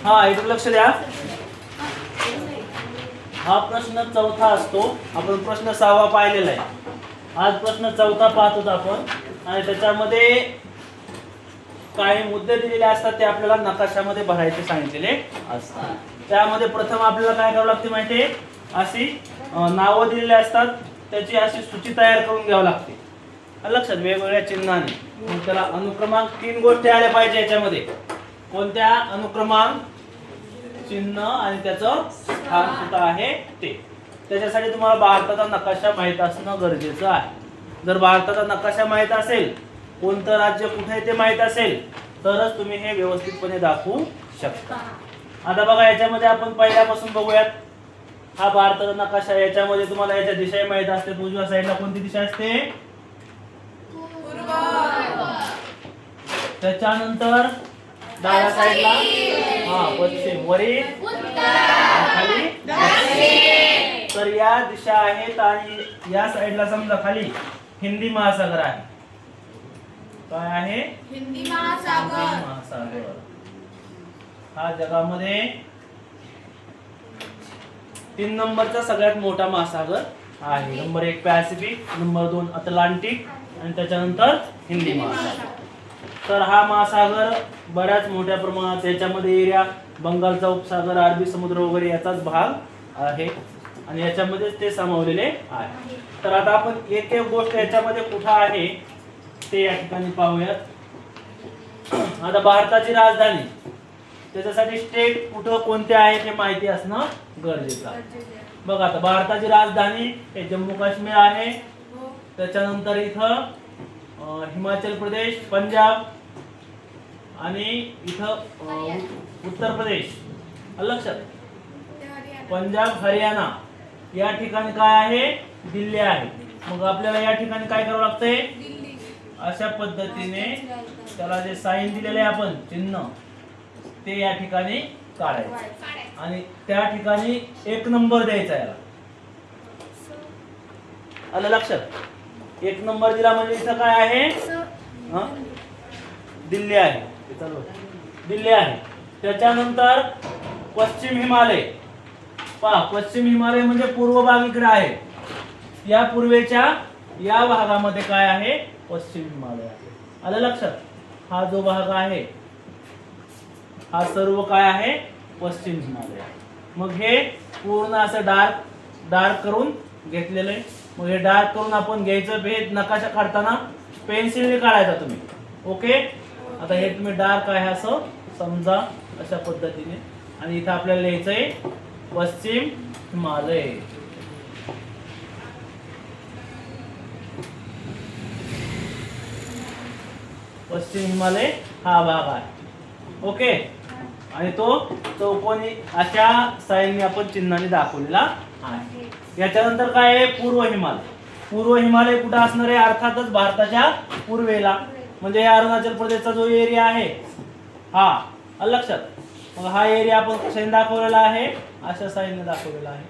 हा इकडे लक्ष द्या. हा प्रश्न चौथा असतो. आपण प्रश्न 6वा पाहिलेला आहे. आज प्रश्न 4था पाहतो आपण. आणि त्याच्यामध्ये काही मुद्दे दिलेले असतात ते आपल्याला नकाशामध्ये भरायचे सांगितलेले असतात. त्यामध्ये प्रथम आपल्याला काय करावं लागते माहिती आहे, अशी नावं दिलेली असतात, त्याची अशी सूची तयार करून घ्यावी लागते. लक्षात, वेगवेगळ्या चिन्हाने. मग त्याला अनुक्रमांक 3 गोष्टी आल्या पाहिजे याच्यामध्ये. कोणत्या? अनुक्रमांक, चिन्ह आणि त्याचं स्थान कुठं आहे ते. त्याच्यासाठी तुम्हाला भारताचा नकाशा माहित असणं गरजेचं आहे. जर भारताचा नकाशा माहित असेल, कोणतं राज्य कुठे आहे ते माहित असेल, तरच तुम्ही हे व्यवस्थितपणे दाखवू शकता. आता बघा, याच्यामध्ये आपण पहिल्यापासून बघूयात. हा भारताचा नकाशा. याच्यामध्ये तुम्हाला याच्या दिशा माहित असते. उजव्या साईडला कोणती दिशा असते? त्याच्यानंतर डाव्या साईडला पश्चिम, वरील खाली दक्षिण. तर या दिशा आहेत. आणि या साईडला समजा खाली हिंदी महासागर आहे. काय आहे? हिंदी महासागर. हा जगामध्ये 3 नंबरचा सगळ्यात मोठा महासागर आहे. नंबर 1 पॅसिफिक, नंबर 2 अटलांटिक आणि त्याच्यानंतर हिंदी महासागर. तर हा महासागर बऱ्याच मोठ्या प्रमाणात, याच्यामध्ये एरिया बंगालचा उपसागर, अरबी समुद्र वगैरे याचाच भाग आहे आणि याच्यामध्ये ते सामावलेले आहे. तर आता आपण एक एक गोष्ट याच्यामध्ये कुठं आहे ते या ठिकाणी पाहूयात. आता भारताची राजधानी, त्याच्यासाठी स्टेट कुठं कोणते आहे हे माहिती असणं गरजेचं आहे. बघा, आता भारताची राजधानी हे जम्मू काश्मीर आहे. त्याच्यानंतर इथं हिमाचल प्रदेश, पंजाब आणि इथं उत्तर प्रदेश. लक्षात, पंजाब, हरियाणा या ठिकाणी काय आहे? दिल्ली आहे. मग आपल्याला या ठिकाणी काय करावं लागतंय? अशा पद्धतीने त्याला जे साइन दिलेले आहे आपण, चिन्ह, ते या ठिकाणी काढायचं आणि त्या ठिकाणी 1 नंबर द्यायचा याला. आलं लक्षात? 1 नंबर दिला म्हणजे इथं काय आहे? दिल्ली आहे. दिल्ली आहे. त्याच्यानंतर पश्चिम हिमालय. पहा, पश्चिम हिमालय म्हणजे पूर्व भाग इकडे आहे. या पूर्वेच्या या भागामध्ये काय आहे? पश्चिम हिमालय आहे. आलं लक्षात? हा जो भाग आहे हा सर्व काय आहे? पश्चिम हिमालय. मग हे पूर्ण असं डार्क करून घेतलेलं आहे. मग हे डार्क करून आपण घ्यायचं. भेद नकाशा काढताना पेन्सिलने काढायचा तुम्ही. ओके. आता हे तुम्ही डार्क आहे असं समजा, अशा पद्धतीने. आणि इथं आपल्याला लिहायचंय पश्चिम हिमालय. पश्चिम हिमालय हा भाग आहे. ओके. आणि तो चौकोनी अशा साईनने आपण चिन्हाने दाखवलेला आहे. याच्यानंतर काय आहे? पूर्व हिमालय. पूर्व हिमालय कुठं असणार आहे? अर्थातच भारताच्या पूर्वेला. म्हणजे अरुणाचल प्रदेशचा जो एरिया आहे हा, लक्षात. मग हा एरिया आपण कशाने दाखवलेला आहे? अशा साईनने दाखवलेला आहे.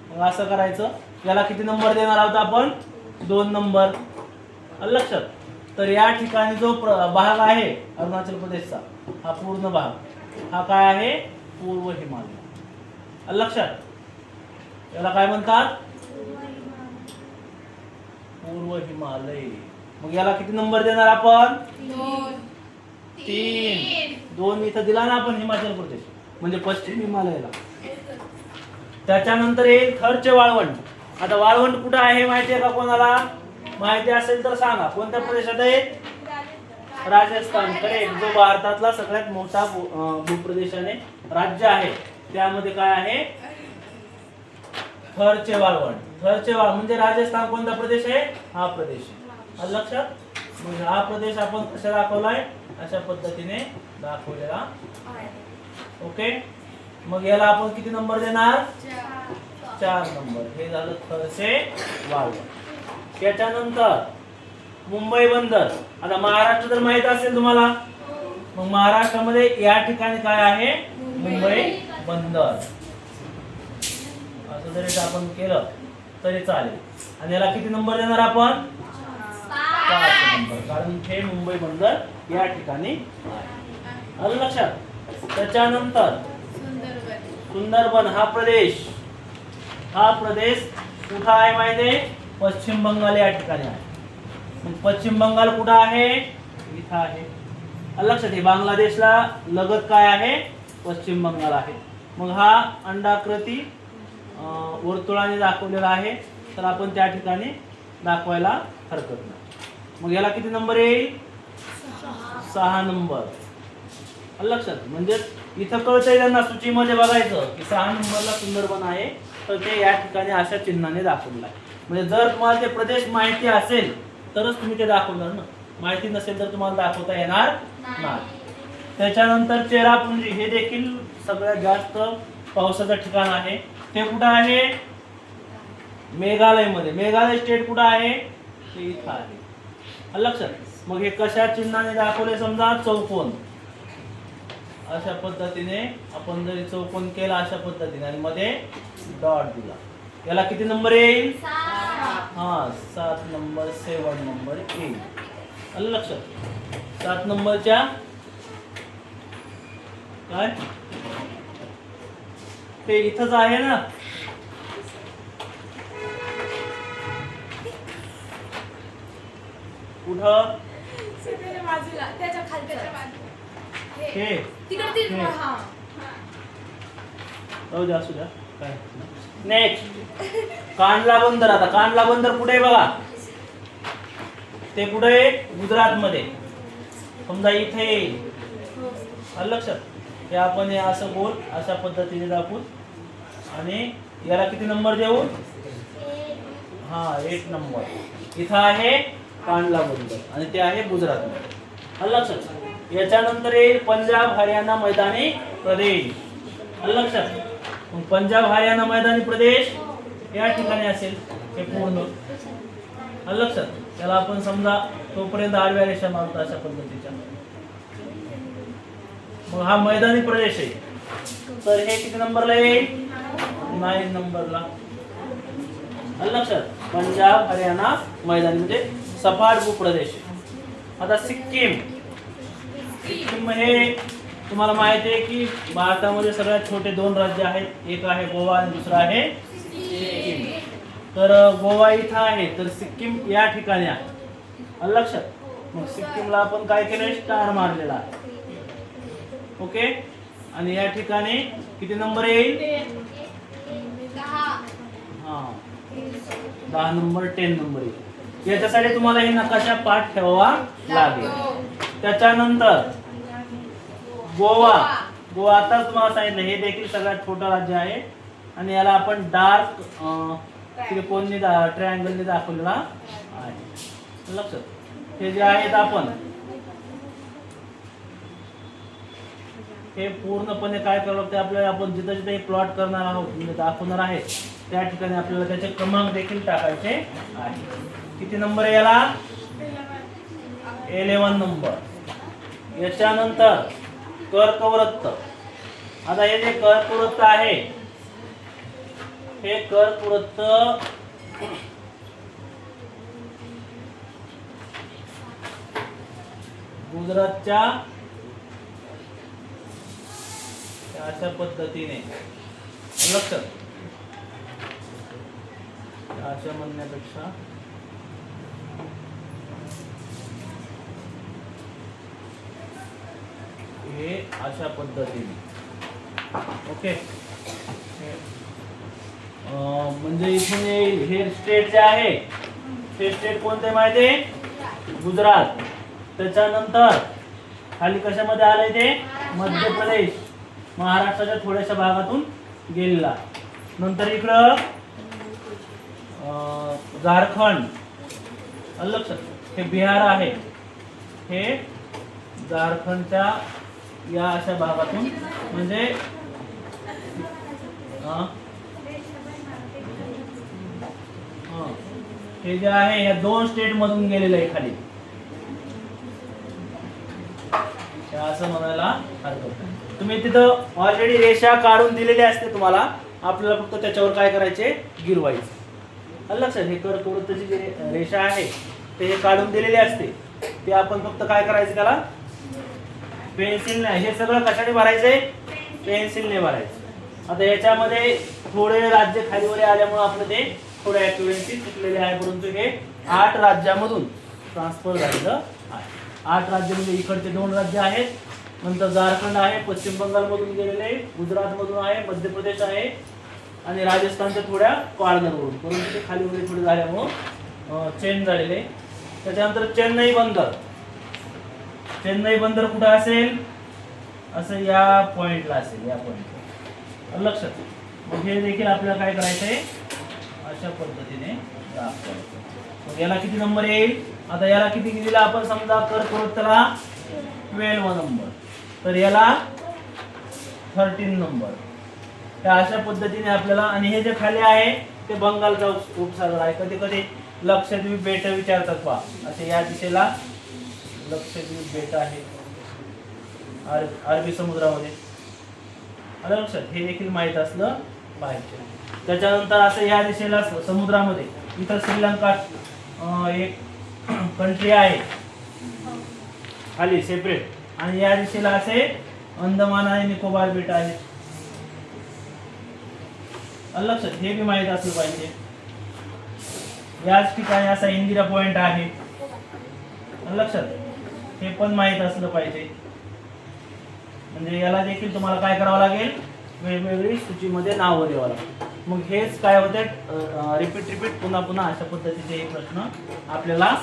मग असं करायचं. याला किती नंबर देणार आहोत आपण? 2 नंबर. लक्षात. तर या ठिकाणी जो भाग आहे अरुणाचल प्रदेशचा, हा पूर्ण भाग, हा काय आहे? पूर्व हिमालय. लक्षात. याला काय म्हणतात? पूर्व हिमालय. मग याला किती नंबर देणार आपण? 3. 2 इथं दिला ना आपण हिमाचल प्रदेश म्हणजे पश्चिम हिमालयाला. त्याच्यानंतर येईल थरचे वाळवंट. आता वाळवंट कुठं आहे माहिती आहे का कोणाला? माहिती असेल तर सांगा. कोणत्या प्रदेशात आहे? राजस्थान. करेक्ट. जो भारतातला सगळ्यात मोठा भूप्रदेशाने राज्य आहे त्यामध्ये काय आहे? थरचे वाळवंट. थरचे वाळवंट म्हणजे राजस्थान कोणता प्रदेश आहे? हा प्रदेश. लक्षात. म्हणजे हा प्रदेश आपण कसा दाखवलाय? अशा पद्धतीने दाखवलेला. ओके. मग याला आपण किती नंबर देणार? 4 नंबर. हे झालं थरचे वाळवंट. त्याच्यानंतर मुंबई बंदर. आता महाराष्ट्र तर माहित असेल तुम्हाला. मग महाराष्ट्रामध्ये या ठिकाणी काय आहे? मुंबई बंदर. असं जरी आपण केलं तरी चालेल. आणि याला किती नंबर देणार आपण? 5 नंबर. कारण हे मुंबई बंदर या ठिकाणी आहे. आलं लक्षात. त्याच्यानंतर सुंदरबन हा प्रदेश कुठं आहे माहिती आहे? पश्चिम बंगाल या ठिकाणी आहे. मग पश्चिम बंगाल कुठं आहे? इथं आहे. लक्षात आहे, बांगलादेशला लगत काय आहे? पश्चिम बंगाल आहे. मग हा अंडाकृती वर्तुळाने दाखवलेला आहे, तर आपण त्या ठिकाणी दाखवायला हरकत नाही. मग याला किती नंबर येईल? 6 नंबर. लक्षात, म्हणजे इथं कळतंय त्यांना सूचीमध्ये बघायचं की 6 नंबरला सुंदरबन आहे, तर ते या ठिकाणी अशा चिन्हाने दाखवलेलं आहे. म्हणजे जर तुम्हाला ते प्रदेश माहिती असेल तरच तुम्ही ते दाखवणार ना, माहिती नसेल तर तुम्हाला दाखवता येणार नाही. त्याच्यानंतर चेरापुंजी हे देखील सगळ्यात जास्त पावसाचं ठिकाण आहे. ते कुठं आहे? मेघालयमध्ये. मेघालय स्टेट कुठं आहे? ते इथं आहे. लक्षात. मग हे कशा चिन्हाने दाखवले? समजा चौकोन, अशा पद्धतीने आपण जरी चौकोन केला अशा पद्धतीने आणि मध्ये डॉट दिला, याला किती नंबर येईल? 7 नंबर, 7 नंबर येईल. आलं लक्षात? 7 नंबरच्या काय ते इथंच आहे ना. कुठं? त्याच्या खालच्या बाजूला. हे तिकडे हा. जाऊ द्या, असू द्या. काय नेक्स्ट कांडला बंदर. आता कांडला बंदर कुठे आहे बघा? ते कुठे आहे? गुजरात मध्ये. समजा इथे येईल. आलं लक्षात? हे आपण हे असं बोल अशा पद्धतीने दाखवू आणि याला किती नंबर देऊ? 8 नंबर. इथं आहे कांडला बंदर आणि ते आहे गुजरात मध्ये. आलं लक्षात? याच्यानंतर येईल पंजाब हरियाणा मैदानी प्रदेश. आलं लक्षात? मग पंजाब हरियाणा मैदानी प्रदेश या ठिकाणी असेल हे पूर्ण. आलं लक्षात? त्याला आपण समजा तोपर्यंत आडव्या रेषा मारतो अशा पद्धतीच्या. मग हा मैदानी प्रदेश आहे, तर हे किती नंबरला येईल? 9 नंबरला. आलं लक्षात? पंजाब हरियाणा मैदानी म्हणजे सपाट भूप्रदेश आहे. आता सिक्कीम. सिक्कीम हे तुम्हाला माहिती आहे की भारतामध्ये सगळ्यात छोटे 2 राज्य आहेत. एक आहे गोवा आणि दुसरं आहे सिक्कीम. तर गोवा इथं आहे, तर सिक्कीम या ठिकाणी आहे. आलं लक्षात? मग सिक्कीमला आपण काय केलंय? स्टार मारलेला आहे. ओके. आणि या ठिकाणी किती नंबर येईल? 10 नंबर, 10 नंबर येईल. याच्यासाठी तुम्हाला हे नकाशा पाठ ठेवावा लागेल. त्याच्यानंतर गोवा. आता तुम्हाला सांगितलं हे देखील सगळ्यात छोटं राज्य आहे आणि याला आपण डार्क त्रिकोणी ट्रायंगलने दाखवलेला आहे. लक्षात? हे जे आहेत आपण हे पूर्णपणे काय करावं लागतं आपल्याला? आपण जिथं जिथे प्लॉट करणार आहोत म्हणजे दाखवणार आहे त्या ठिकाणी आपल्याला त्याचे क्रमांक देखील टाकायचे आहे. किती नंबर आहे याला? 11 नंबर. याच्यानंतर कर्कवृत्त. आता हे जे कर्कवृत्त आहे हे कर्कवृत्त गुजरातच्या अशा पद्धतीने. लक्षात? अशा म्हणण्यापेक्षा हे अशा पद्धतीने. ओके. म्हणजे इथून हे स्टेट जे आहे ते स्टेट कोणते माहिती आहे? गुजरात. त्याच्यानंतर खाली कशामध्ये आलंय ते? मध्य प्रदेश. महाराष्ट्राच्या थोड्याशा भागातून गेलेला. नंतर इकडं झारखंड. लक्षात? हे बिहार आहे. हे झारखंडच्या या अशा भागातून म्हणजे हे जे आहे या 2 स्टेट मधून गेलेलं आहे खाली. असं म्हणायला हरकत नाही. तुम्ही तिथं ऑलरेडी रेषा काढून दिलेली असते तुम्हाला, आपल्याला फक्त त्याच्यावर काय करायचे? गिरवायचे. लक्षात? हे कर्कवृत्ताची जी रेषा आहे ते हे काढून दिलेली असते, ते आपण फक्त काय करायचं? त्याला पेन्सिलने. हे सगळं कशाने भरायचंय? पेन्सिलने भरायचं. आता याच्यामध्ये थोडे राज्य खालीवर आल्यामुळे आपलं ते थोडे ऍक्युरेन्सी चुकलेले आहे, परंतु हे 8 राज्यामधून ट्रान्सफर झालेलं आहे. 8 राज्य म्हणजे इकडचे 2 राज्य आहेत, नंतर झारखंड आहे, पश्चिम बंगालमधून गेलेले आहे, गुजरातमधून आहे, मध्य प्रदेश आहे आणि राजस्थानच्या थोड्या कॉर्नरवरून, परंतु ते खाली वगैरे थोडे झाल्यामुळं चेंज झालेले. त्याच्यानंतर चेन्नई बंदर. चेन्नई बंदर कुठं असेल? असं या पॉइंटला असेल, या पॉइंटला लक्षात. मग हे देखील आपल्याला काय करायचं आहे, अशा पद्धतीने दाखवायचं. मग याला किती नंबर येईल? आता याला किती दिला आपण, समजा कर्कवृत्ताला 12 नंबर, तर याला 13 नंबर. तर अशा पद्धतीने आपल्याला, आणि हे जे खाली आहे ते बंगालचा उपसागर आहे. कधी कधी लक्षद्वीप बेट विचारतात पहा, असे या दिशेला लक्षद्वीप बेट आहे अरबी समुद्रामध्ये, आलं लक्षात. हे देखील माहीत असलं पाहिजे. त्याच्यानंतर असं या दिशेला समुद्रामध्ये इथं श्रीलंका एक कंट्री आहे खाली सेपरेट, आणि या दिशेला असे अंदमान आणि निकोबार बेट आहेत, आलं लक्षात. हे बी माहीत असलं पाहिजे. याच ठिकाणी असा इंदिरा पॉइंट आहे, आलं लक्षात. हे पण माहीत असलं पाहिजे. म्हणजे याला देखील तुम्हाला काय करावं लागेल, वेगवेगळी सूचीमध्ये नावं द्यावं लागेल. मग हेच काय होते, रिपीट पुन्हा पुन्हा अशा पद्धतीचे हे प्रश्न आपल्याला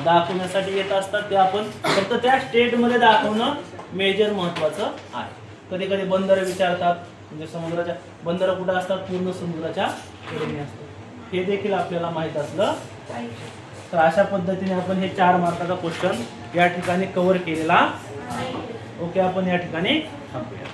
दाखवण्यासाठी येत असतात. ते आपण फक्त त्या स्टेटमध्ये दाखवणं मेजर महत्वाचं आहे. कधी कधी बंदर विचारतात, म्हणजे समुद्राच्या बंदर कुठं असतात, पूर्ण समुद्राच्या कडेने असतात. हे देखील आपल्याला माहीत असलं पाहिजे. तर अशा पद्धतीने आपण हे 4 मार्काचा क्वेश्चन या ठिकाणी कव्हर केलेला आहे. ओके, आपण या ठिकाणी थांबूया.